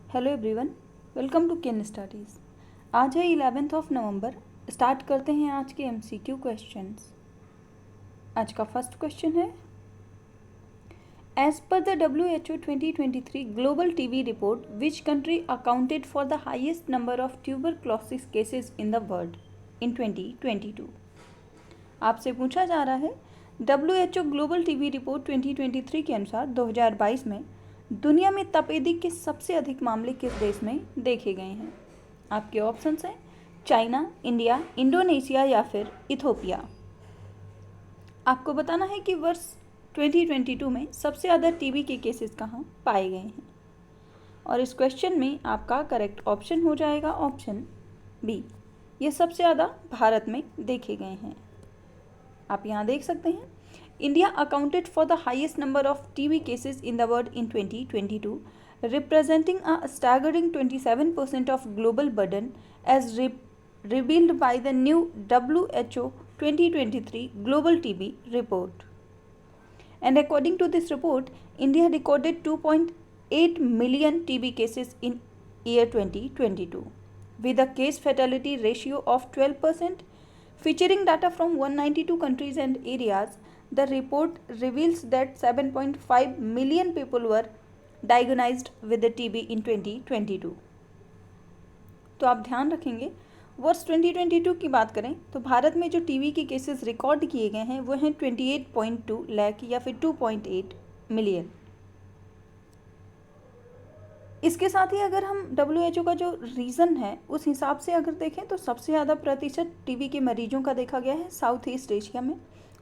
Hello everyone, welcome to Ken Studies. आज है 11 नवंबर। Start करते हैं आज के एमसीक्यू क्वेश्चंस। आज का फर्स्ट क्वेश्चन है, as per the WHO 2023 global TB report which country accounted for the highest number of tuberculosis cases in the world in 2022। आपसे पूछा जा रहा है, WHO ग्लोबल टीबी रिपोर्ट 2023 के अनुसार 2022 में दुनिया में तपेदिक के सबसे अधिक मामले किस देश में देखे गए हैं। आपके ऑप्शंस हैं चाइना, इंडिया, इंडोनेशिया या फिर इथोपिया। आपको बताना है कि वर्ष 2022 में सबसे ज़्यादा टीबी के केसेस कहाँ पाए गए हैं। और इस क्वेश्चन में आपका करेक्ट ऑप्शन हो जाएगा ऑप्शन बी, ये सबसे ज़्यादा भारत में देखे गए हैं। आप यहाँ देख सकते हैं, India accounted for the highest number of TB cases in the world in 2022, representing a staggering 27% of global burden as revealed by the new WHO 2023 Global TB report. And according to this report, India recorded 2.8 million TB cases in year 2022, with a case fatality ratio of 12%. Featuring data from 192 countries and areas, the report reveals that 7.5 million people were diagnosed with the TB in 2022. तो आप ध्यान रखेंगे, वर्ष 2022 की बात करें तो भारत में जो टीबी के केसेस रिकॉर्ड किए गए हैं वो हैं 28.2 लाख या फिर 2.8 मिलियन। इसके साथ ही अगर हम WHO का जो रीज़न है उस हिसाब से अगर देखें तो सबसे ज़्यादा प्रतिशत टीबी के मरीजों का देखा गया है साउथ ईस्ट एशिया में,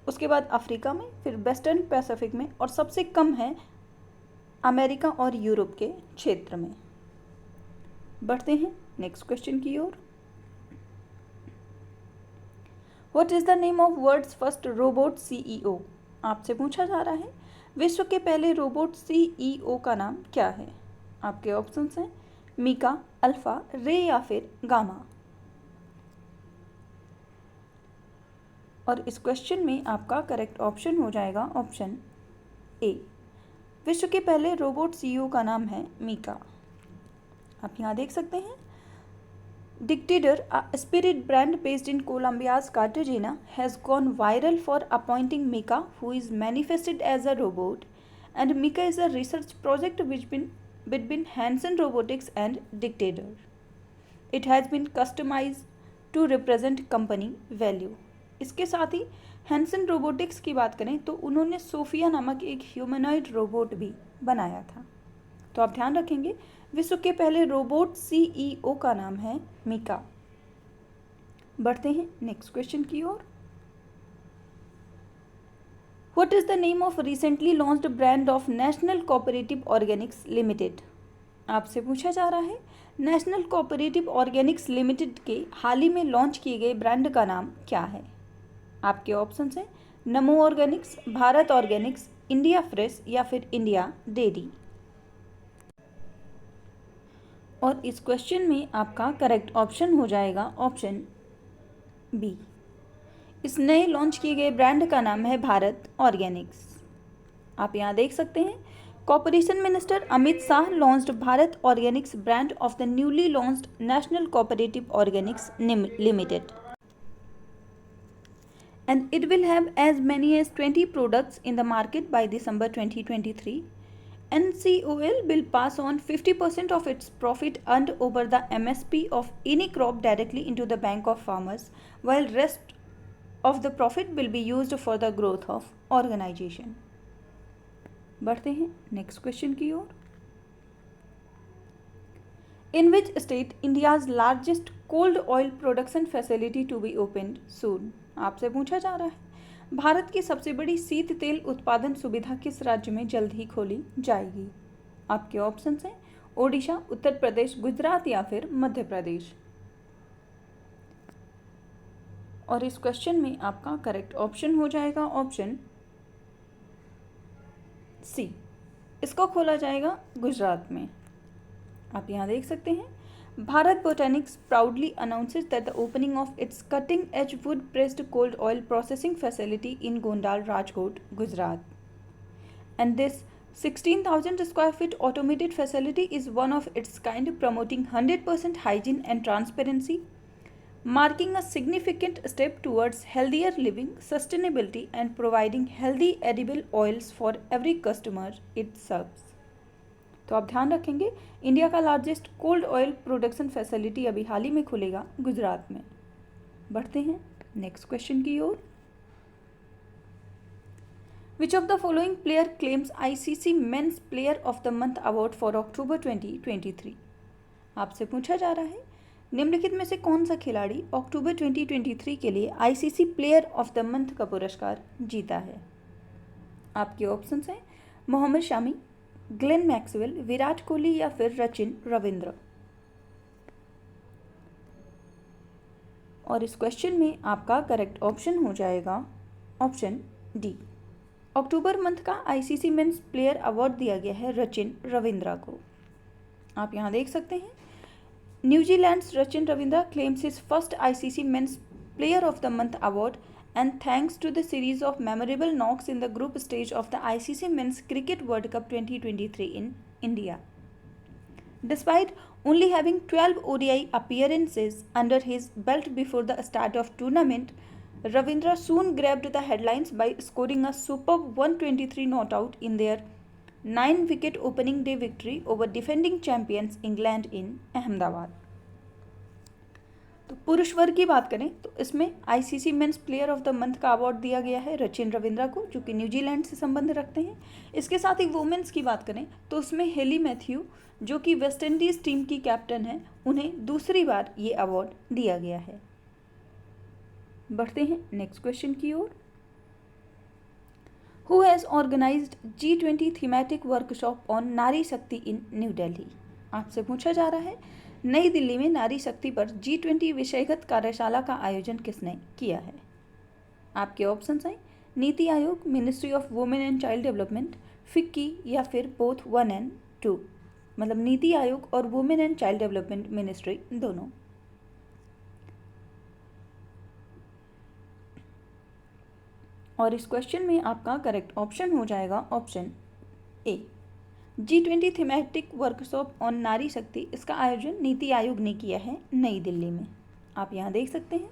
उसके बाद अफ्रीका में, फिर वेस्टर्न पैसिफिक में, और सबसे कम है अमेरिका और यूरोप के क्षेत्र में। बढ़ते हैं नेक्स्ट क्वेश्चन की ओर। What is the name of world's first robot CEO? आपसे पूछा जा रहा है, विश्व के पहले रोबोट CEO का नाम क्या है। आपके ऑप्शंस हैं मीका, अल्फा, रे या फिर गामा। और इस क्वेश्चन में आपका करेक्ट ऑप्शन हो जाएगा ऑप्शन ए, विश्व के पहले रोबोट CEO का नाम है मीका। आप यहाँ देख सकते हैं, dictator, a spirit brand based in Colombia's Cartagena, has gone viral for appointing Mika, who is manifested as a robot, and Mika is a research project between Hanson Robotics and Dictator. It has been customized to represent company value. इसके साथ ही Hansen robotics की बात करें तो उन्होंने Sophia नामक एक humanoid robot भी बनाया था। तो आप ध्यान रखेंगे, विश्व के पहले रोबोट CEO का नाम है मीका। बढ़ते हैं नेक्स्ट क्वेश्चन की ओर। What is the name of recently launched brand of National Cooperative Organics Limited? आपसे पूछा जा रहा है, नेशनल कोऑपरेटिव ऑर्गेनिक्स लिमिटेड के हाल ही में लॉन्च किए गए ब्रांड का नाम क्या है। आपके ऑप्शंस हैं नमो Organics, Bharat Organics, India fresh या फिर इंडिया डेयरी। और इस क्वेश्चन में आपका करेक्ट ऑप्शन हो जाएगा ऑप्शन बी, इस नए लॉन्च किए गए ब्रांड का नाम है भारत ऑर्गेनिक्स। आप यहाँ देख सकते हैं, corporation minister Amit Shah launched Bharat Organics brand of the newly launched national cooperative Organics limited, and it will have as many as 20 products in the market by December 2023. NCOL will pass on 50% of its profit earned over the MSP of any crop directly into the bank of farmers, while rest of the profit will be used for the growth of organization. बढ़ते हैं next question की ओर। In which state India's largest cold oil production facility to be opened soon? आपसे पूछा जा रहा है, भारत की सबसे बड़ी शीत तेल उत्पादन सुविधा किस राज्य में जल्द ही खोली जाएगी। आपके ऑप्शंस हैं ओडिशा, उत्तर प्रदेश, गुजरात या फिर मध्य प्रदेश। और इस क्वेश्चन में आपका करेक्ट ऑप्शन हो जाएगा ऑप्शन सी, इसको खोला जाएगा गुजरात में। आप यहाँ देख सकते हैं, Bharat बोटैनिक्स proudly announces that the opening of its cutting-edge wood-pressed cold oil processing facility in Gondal, Rajkot, Gujarat. And this 16,000 square feet automated facility is one of its kind, promoting 100% hygiene and transparency, marking a significant step towards healthier living, sustainability, and providing healthy edible oils for every customer it serves. तो आप ध्यान रखेंगे, India का largest cold oil production facility अभी हाल ही में खुलेगा गुजरात में। बढ़ते हैं नेक्स्ट क्वेश्चन की ओर। Which of the following player claims ICC Men's Player of the Month Award for October 2023? आपसे पूछा जा रहा है, निम्नलिखित में से कौन सा खिलाड़ी अक्टूबर 2023 के लिए ICC player of the month का पुरस्कार जीता है? आपके ऑप्शंस हैं मोहम्मद शामी, ग्लेन मैक्सवेल, विराट कोहली या फिर सचिन रविंद्र। और इस क्वेश्चन में आपका करेक्ट ऑप्शन हो जाएगा ऑप्शन डी। अक्टूबर मंथ का आईसीसी मेंस प्लेयर अवार्ड दिया गया है सचिन रविंद्रा को। आप यहाँ देख सकते हैं, New Zealand's Sachin Ravindra claims his first ICC men's player of the month award and thanks to the series of memorable knocks in the group stage of the ICC men's cricket world cup 2023 in India. Despite only having 12 ODI appearances under his belt before the start of tournament, Ravindra soon grabbed the headlines by scoring a superb 123 not out in their 9-wicket opening day victory over defending champions England in Ahmedabad. तो पुरुष वर्ग की बात करें तो इसमें ICC men's player of the month का award दिया गया है सचिन रविंद्रा को, जो कि न्यूजीलैंड से संबंध रखते हैं। इसके साथ ही वुमेन्स की बात करें तो उसमें हेली मैथ्यू, जो कि वेस्ट इंडीज टीम की कैप्टन है, उन्हें दूसरी बार ये अवार्ड दिया गया है। बढ़ते हैं नेक्स्ट क्वेश्चन की ओर। Who has organised G20 thematic workshop on Nari Shakti in new Delhi? आपसे पूछा जा रहा है, नई दिल्ली में नारी शक्ति पर G20 विषयगत कार्यशाला का आयोजन किसने किया है? आपके ऑप्शंस हैं NITI Aayog, ministry of women and child development, FICCI या फिर बोथ 1 and 2, मतलब नीति आयोग और women and child development ministry दोनों। और इस क्वेश्चन में आपका करेक्ट ऑप्शन हो जाएगा option A. G20 thematic workshop on Nari शक्ति, इसका आयोजन नीति आयोग ने किया है नई दिल्ली में। आप यहाँ देख सकते हैं,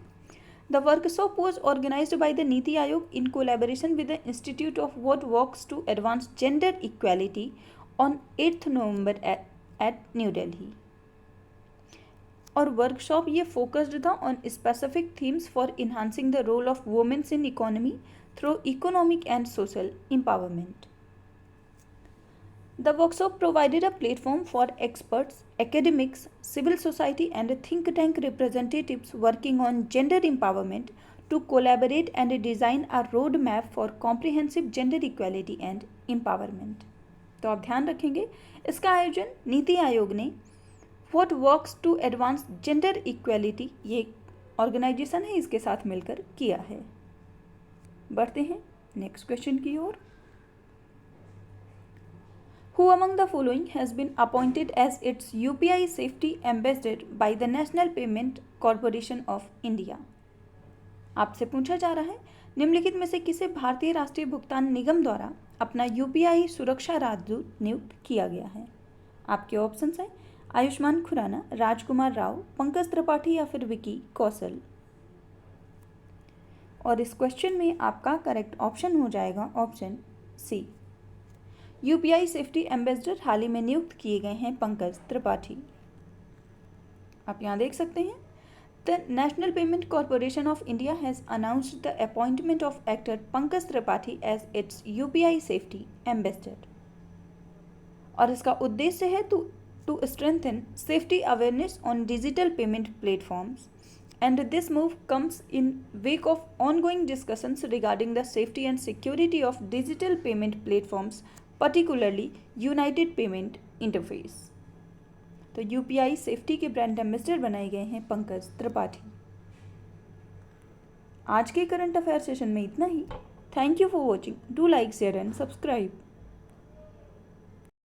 the workshop was organised by the NITI Aayog in collaboration with the institute of what works to advance gender equality on 8 November at New Delhi. और वर्कशॉप ये फोकस्ड था on specific themes for enhancing the role of womens in economy through economic and social empowerment. The workshop provided a platform for experts, academics, civil society and think tank representatives working on gender empowerment to collaborate and design a roadmap for comprehensive gender equality and empowerment. तो आप ध्यान रखेंगे, इसका आयोजन नीति आयोग ने What Works to Advance Gender Equality, ये organisation है, इसके साथ मिलकर किया है। बढ़ते हैं नेक्स्ट क्वेश्चन की ओर। Who among the following has been appointed as its UPI safety ambassador by the National Payment Corporation of India? आपसे पूछा जा रहा है, निम्नलिखित में से किसे भारतीय राष्ट्रीय भुगतान निगम द्वारा अपना UPI सुरक्षा राजदूत नियुक्त किया गया है? आपके ऑप्शंस हैं आयुष्मान खुराना, राजकुमार राव, पंकज त्रिपाठी या फिर विकी कौशल। और इस क्वेश्चन में आपका करेक्ट ऑप्शन हो जाएगा option C. UPI safety ambassador हाल ही में नियुक्त किए गए हैं पंकज त्रिपाठी। आप यहाँ देख सकते हैं, the national payment corporation of India has announced the appointment of actor Pankaj Tripathi as its UPI safety ambassador. और इसका उद्देश्य है to strengthen safety awareness on digital payment platforms, and this move comes in wake of ongoing discussions regarding the safety and security of digital payment platforms, particularly United Payment Interface. तो UPI safety के brand ambassador बनाए गए हैं पंकज त्रिपाठी। आज के current affair session में इतना ही। Thank you for watching. Do like, share and subscribe.